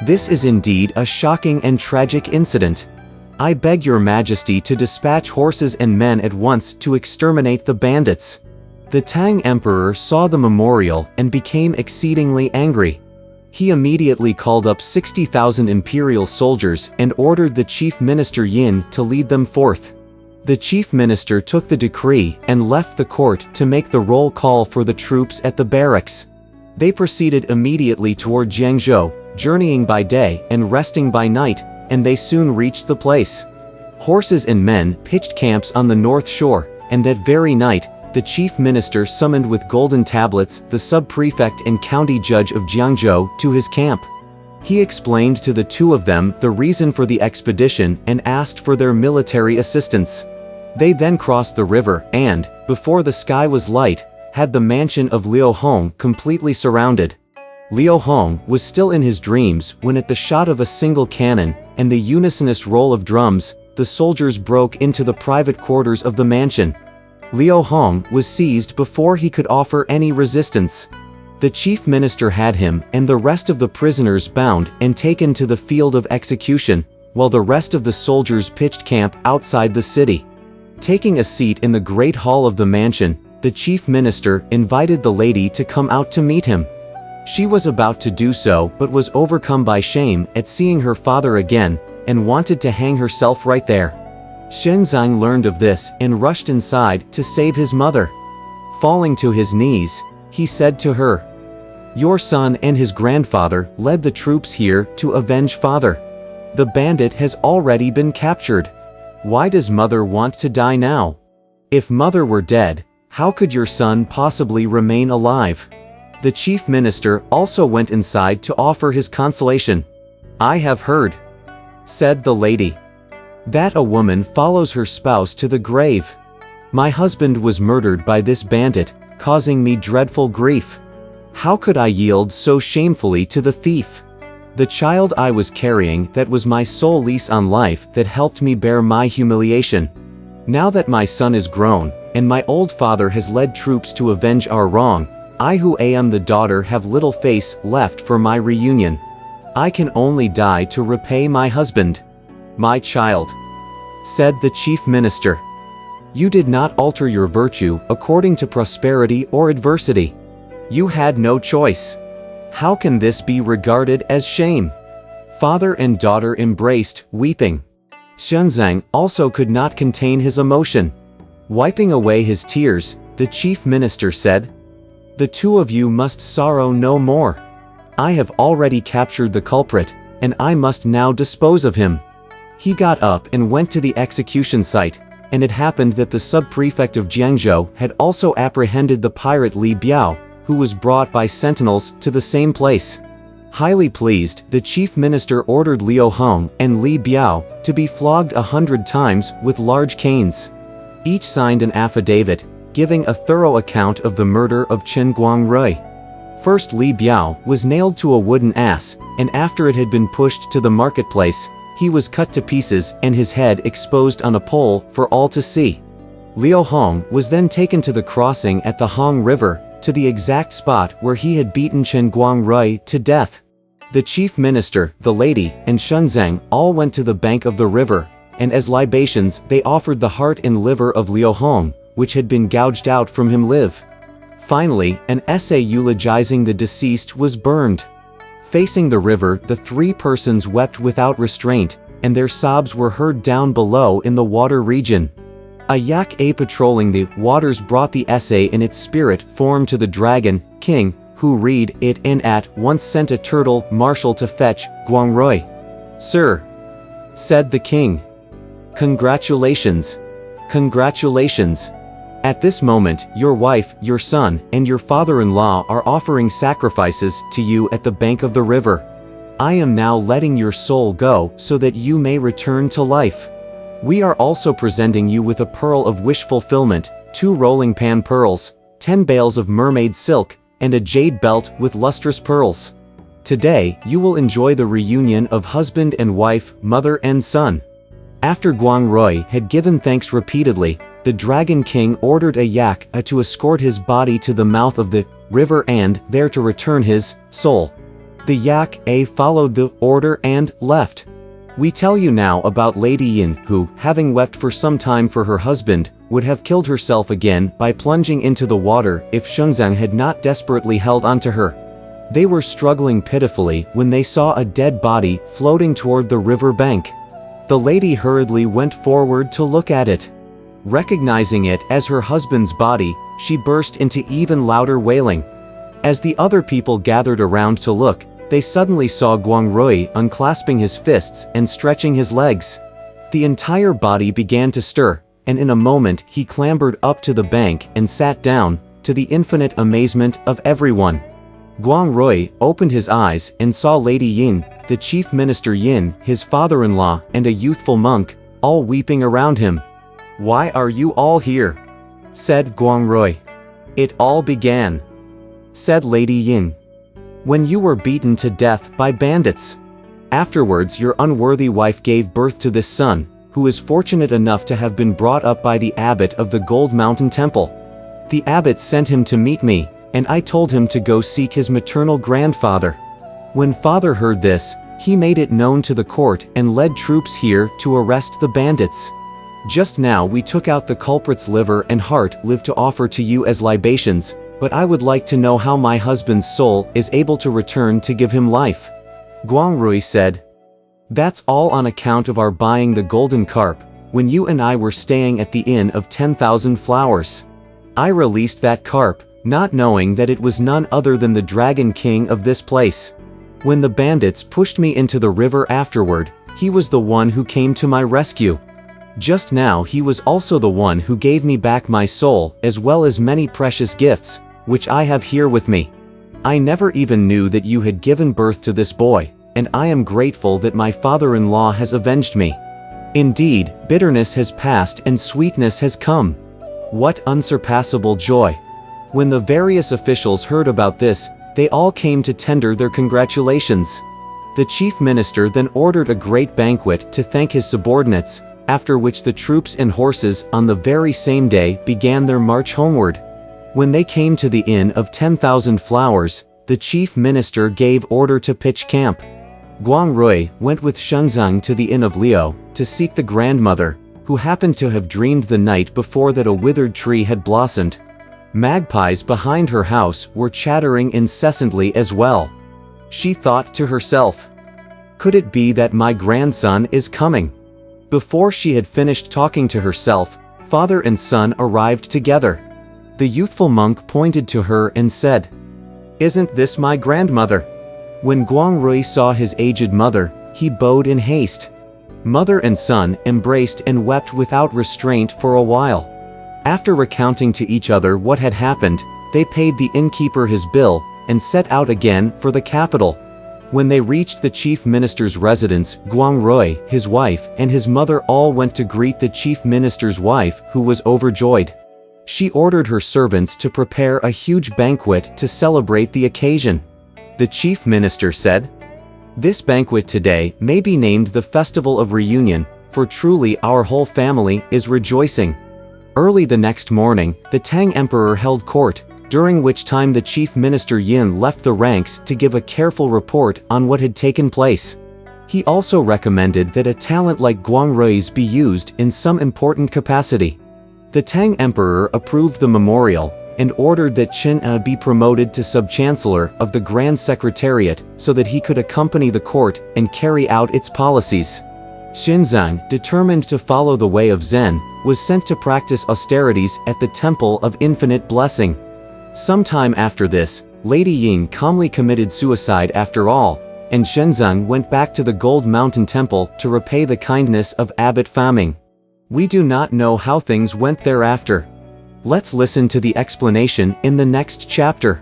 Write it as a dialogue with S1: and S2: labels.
S1: This is indeed a shocking and tragic incident. I beg your majesty to dispatch horses and men at once to exterminate the bandits." The Tang emperor saw the memorial and became exceedingly angry. He immediately called up 60,000 imperial soldiers and ordered the chief minister Yin to lead them forth. The chief minister took the decree and left the court to make the roll call for the troops at the barracks. They proceeded immediately toward Jiangzhou, journeying by day and resting by night, and they soon reached the place. Horses and men pitched camps on the north shore, and that very night, the chief minister summoned with golden tablets the sub-prefect and county judge of Jiangzhou to his camp. He explained to the two of them the reason for the expedition and asked for their military assistance. They then crossed the river and, before the sky was light, had the mansion of Liu Hong completely surrounded. Liu Hong was still in his dreams when at the shot of a single cannon and the unisonous roll of drums, the soldiers broke into the private quarters of the mansion. Liu Hong was seized before he could offer any resistance. The chief minister had him and the rest of the prisoners bound and taken to the field of execution, while the rest of the soldiers pitched camp outside the city. Taking a seat in the great hall of the mansion, the chief minister invited the lady to come out to meet him. She was about to do so but was overcome by shame at seeing her father again, and wanted to hang herself right there. Shenzang learned of this and rushed inside to save his mother. Falling to his knees, he said to her, "Your son and his grandfather led the troops here to avenge father. The bandit has already been captured. Why does mother want to die now? If mother were dead, how could your son possibly remain alive?" The chief minister also went inside to offer his consolation. "I have heard," said the lady, "that a woman follows her spouse to the grave. My husband was murdered by this bandit, causing me dreadful grief. How could I yield so shamefully to the thief? The child I was carrying that was my sole lease on life that helped me bear my humiliation. Now that my son is grown, and my old father has led troops to avenge our wrong, I who am the daughter have little face left for my reunion. I can only die to repay my husband." "My child," said the chief minister, "you did not alter your virtue according to prosperity or adversity. You had no choice. How can this be regarded as shame?" Father and daughter embraced, weeping. Shenzang also could not contain his emotion. Wiping away his tears, the chief minister said, "The two of you must sorrow no more. I have already captured the culprit, and I must now dispose of him." He got up and went to the execution site, and it happened that the sub-prefect of Jiangzhou had also apprehended the pirate Li Biao, who was brought by sentinels to the same place. Highly pleased, the chief minister ordered Liu Hong and Li Biao to be flogged 100 times with large canes. Each signed an affidavit, giving a thorough account of the murder of Chen Guangrui. First, Li Biao was nailed to a wooden ass, and after it had been pushed to the marketplace, he was cut to pieces and his head exposed on a pole for all to see. Liu Hong was then taken to the crossing at the Hong River, to the exact spot where he had beaten Chen Guangrui to death. The chief minister, the lady, and Shenzang all went to the bank of the river, and as libations they offered the heart and liver of Liu Hong, which had been gouged out from him live. Finally, an essay eulogizing the deceased was burned. Facing the river, the three persons wept without restraint, and their sobs were heard down below in the water region. A yak patrolling the waters brought the essay in its spirit form to the dragon king, who read it and at once sent a turtle marshal to fetch Guangrui. "Sir," said the king, "congratulations. Congratulations. At this moment, your wife, your son, and your father-in-law are offering sacrifices to you at the bank of the river. I am now letting your soul go so that you may return to life. We are also presenting you with a pearl of wish fulfillment, 2 rolling pan pearls, 10 bales of mermaid silk, and a jade belt with lustrous pearls. Today, you will enjoy the reunion of husband and wife, mother and son." After Guangrui had given thanks repeatedly, the Dragon King ordered a yak to escort his body to the mouth of the river and there to return his soul. The yak A followed the order and left. We tell you now about Lady Yin, who, having wept for some time for her husband, would have killed herself again by plunging into the water if Shenzang had not desperately held onto her. They were struggling pitifully when they saw a dead body floating toward the river bank. The lady hurriedly went forward to look at it. Recognizing it as her husband's body, she burst into even louder wailing. As the other people gathered around to look, they suddenly saw Guangrui unclasping his fists and stretching his legs. The entire body began to stir, and in a moment he clambered up to the bank and sat down, to the infinite amazement of everyone. Guangrui opened his eyes and saw Lady Yin, the chief minister Yin, his father-in-law, and a youthful monk, all weeping around him. "Why are you all here?" said Guangrui. "It all began," said Lady Yin, "when you were beaten to death by bandits. Afterwards your unworthy wife gave birth to this son, who is fortunate enough to have been brought up by the abbot of the Gold Mountain Temple. The abbot sent him to meet me, and I told him to go seek his maternal grandfather. When father heard this, he made it known to the court and led troops here to arrest the bandits. Just now we took out the culprit's liver and heart live to offer to you as libations, but I would like to know how my husband's soul is able to return to give him life." Guangrui said, "That's all on account of our buying the golden carp, when you and I were staying at the Inn of 10,000 Flowers. I released that carp, not knowing that it was none other than the Dragon King of this place. When the bandits pushed me into the river afterward, he was the one who came to my rescue. Just now he was also the one who gave me back my soul as well as many precious gifts, which I have here with me. I never even knew that you had given birth to this boy, and I am grateful that my father-in-law has avenged me. Indeed, bitterness has passed and sweetness has come. What unsurpassable joy!" When the various officials heard about this, they all came to tender their congratulations. The chief minister then ordered a great banquet to thank his subordinates, after which the troops and horses on the very same day began their march homeward. When they came to the Inn of 10,000 Flowers, the chief minister gave order to pitch camp. Guangrui went with Shenzang to the Inn of Liu to seek the grandmother, who happened to have dreamed the night before that a withered tree had blossomed. Magpies behind her house were chattering incessantly as well. She thought to herself, "Could it be that my grandson is coming?" Before she had finished talking to herself, father and son arrived together. The youthful monk pointed to her and said, "Isn't this my grandmother?" When Guangrui saw his aged mother, he bowed in haste. Mother and son embraced and wept without restraint for a while. After recounting to each other what had happened, they paid the innkeeper his bill and set out again for the capital. When they reached the chief minister's residence, Guangrui, his wife, and his mother all went to greet the chief minister's wife, who was overjoyed. She ordered her servants to prepare a huge banquet to celebrate the occasion. The chief minister said, "This banquet today may be named the Festival of Reunion, for truly our whole family is rejoicing." Early the next morning, the Tang Emperor held court, during which time the chief minister Yin left the ranks to give a careful report on what had taken place. He also recommended that a talent like Guangrui's be used in some important capacity. The Tang Emperor approved the memorial, and ordered that Chen E be promoted to sub-chancellor of the Grand Secretariat so that he could accompany the court and carry out its policies. Xinzang, determined to follow the way of Zen, was sent to practice austerities at the Temple of Infinite Blessing. Sometime after this, Lady Ying calmly committed suicide after all, and Shenzang went back to the Gold Mountain Temple to repay the kindness of Abbot Faming. We do not know how things went thereafter. Let's listen to the explanation in the next chapter.